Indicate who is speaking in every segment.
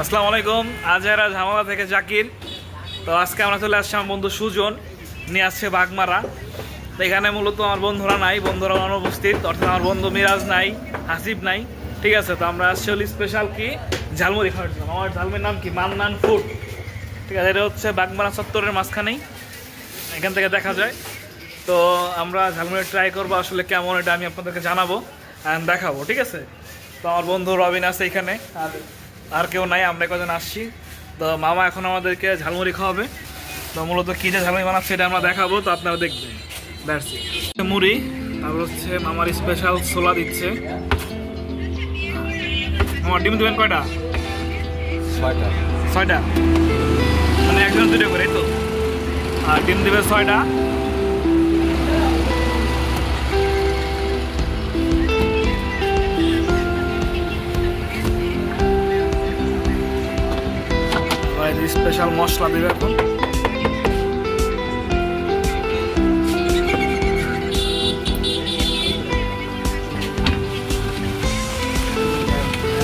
Speaker 1: আসসালামু আলাইকুম। আজহারা ঝামেলা থেকে জাকির। তো আজকে আমরা চলে আসছি আমার বন্ধু সুজন নিয়ে আসছে বাগমারা। তো এখানে মূলত আমার বন্ধুরা নাই, বন্ধুরা অনুপস্থিত, অর্থাৎ আমার বন্ধু মিরাজ নাই, হাসিব নাই। ঠিক আছে, তো আমরা আসছি হলি স্পেশাল কি ঝালমুড়ি খাওয়ার জন্য। আমার ঝালমুড়ির নাম কি মান্নান ফুড। ঠিক আছে, এটা হচ্ছে বাগমারা চত্বরের মাঝখানেই, এখান থেকে দেখা যায়। তো আমরা ঝালমুড়ি ট্রাই করবো, আসলে কেমন এটা আমি আপনাদেরকে জানাবো আর দেখাবো। ঠিক আছে, তো আমার বন্ধু রবিন আছে এখানে, আর কেউ নাই, আমরা কজন আসছি। তো মামা এখন আমাদেরকে ঝালমুড়ি খাওয়াবে। তো মূলত কী যে ঝালমুড়ি বানাচ্ছে এটা আমরা দেখাবো, তো আপনারা দেখবেন। মুড়ি, তারপর হচ্ছে মামার স্পেশাল ছোলা দিচ্ছে। আমার ডিম দেবেন কয়টা? ছয়টা, মানে একজন দুটো করে, তো আর ডিম দেবে 6টা। স্পেশাল মশলা দেবে এখন।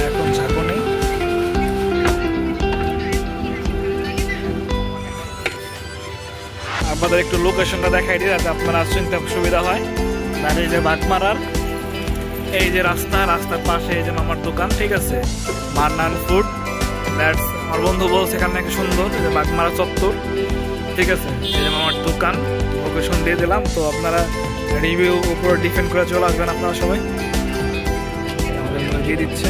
Speaker 1: এখন ঝাঁকুনি, আপনাদের একটু লোকেশনটা দেখাই দিই যাতে আপনারা চিনতে সুবিধা হয়। আর এই যে বাগমারার এই যে রাস্তার পাশে এই যে মামার দোকান। ঠিক আছে, মান্নান ফুড। আমার বন্ধু বলছে এখানে নাকি সুন্দর, এই যে বাগমারা চত্বর। ঠিক আছে, এই যে মামার দোকান, লোকেশন দিয়ে দিলাম। তো আপনারা রিভিউ উপর ডিপেন্ড করে চলে আসবেন আপনারা সবাই। দিয়ে দিচ্ছে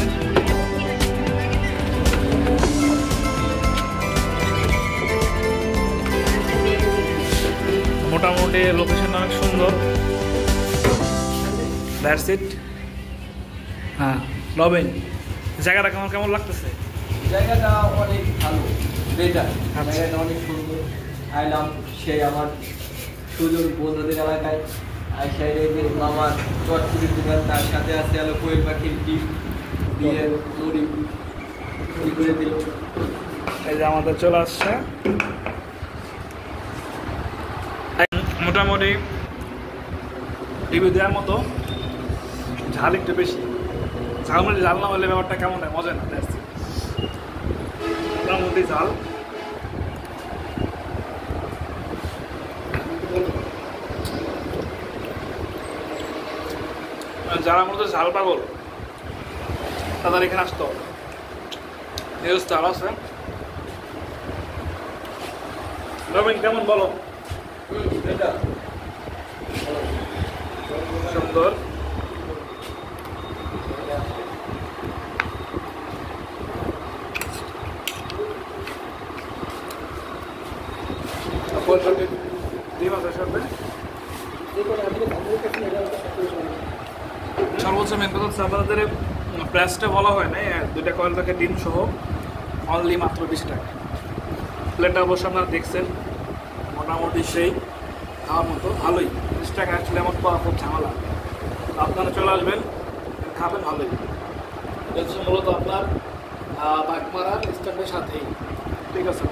Speaker 1: মোটামুটি লোকেশন অনেক সুন্দর। That's it. হ্যাঁ রবিন, জায়গাটা কেমন লাগতেছে?
Speaker 2: জায়গাটা অনেক ভালো, বেটার, জায়গাটা অনেক সুন্দর। আইলাম সেই আমার সুজন বন্ধুদের এলাকায়, আর সেই রেখে আমার চটপুরির দোকান, তার সাথে আছে হলো কোয়েল পাখির ডিম দিয়ে মুড়ি করে দিল।
Speaker 1: এই যে আমাদের চলে আসছে মোটামুটি রিভিউ দেওয়ার মতো। ঝাল একটু বেশি, ঝালমুড়ি ঝাল না হলে ব্যাপারটা কেমন হয়, মজা না। মোটামুটি ঝাল। যারা মূলত ঝাল পাগল তাদের এখানে আসতো। নিউজ ঝাল আছে। রবিন কেমন বলো? সুন্দর। সর্বোচ্চ মেন কথা হচ্ছে আপনাদের প্রাইসটা বলা হয় না, 2টা কয়েল প্যাকেট ডিম সহ অনলি মাত্র 20 টাকা। প্লেটটা অবশ্য আপনারা দেখছেন, মোটামুটি সেই খাওয়ার মতো ভালোই। 20 টাকা আসলে আমার পাওয়া খুব ঝামেলা। আপনারা চলে আসবেন, খাবেন ভালোই। এটা হচ্ছে মূলত আপনার বাগমারার স্ট্যান্ডের সাথেই। ঠিক আছে,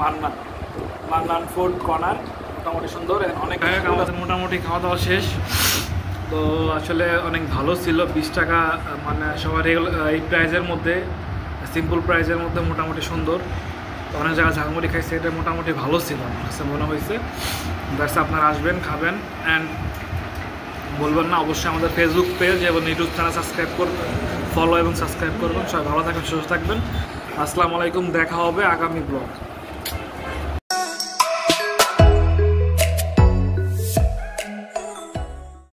Speaker 1: মান্নান ফুড কর্নার, মোটামুটি সুন্দর। অনেক আমাদের মোটামুটি খাওয়া দাওয়া শেষ। তো আসলে অনেক ভালো ছিল। 20 টাকা মানে সবার এই প্রাইজের মধ্যে, সিম্পল প্রাইজের মধ্যে মোটামুটি সুন্দর। তো অনেক জায়গায় ঝালমুড়ি খাইছে, এটা মোটামুটি ভালো ছিল আমার কাছে মনে হয়েছে। ব্যাস আপনারা আসবেন, খাবেন, অ্যান্ড বলবেন না। অবশ্যই আমাদের ফেসবুক পেজ এবং ইউটিউব চ্যানেল সাবস্ক্রাইব করবেন, ফলো এবং সাবস্ক্রাইব করবেন। সবাই ভালো থাকবেন, সুস্থ থাকবেন। আসসালামু আলাইকুম, দেখা হবে আগামী ব্লগ।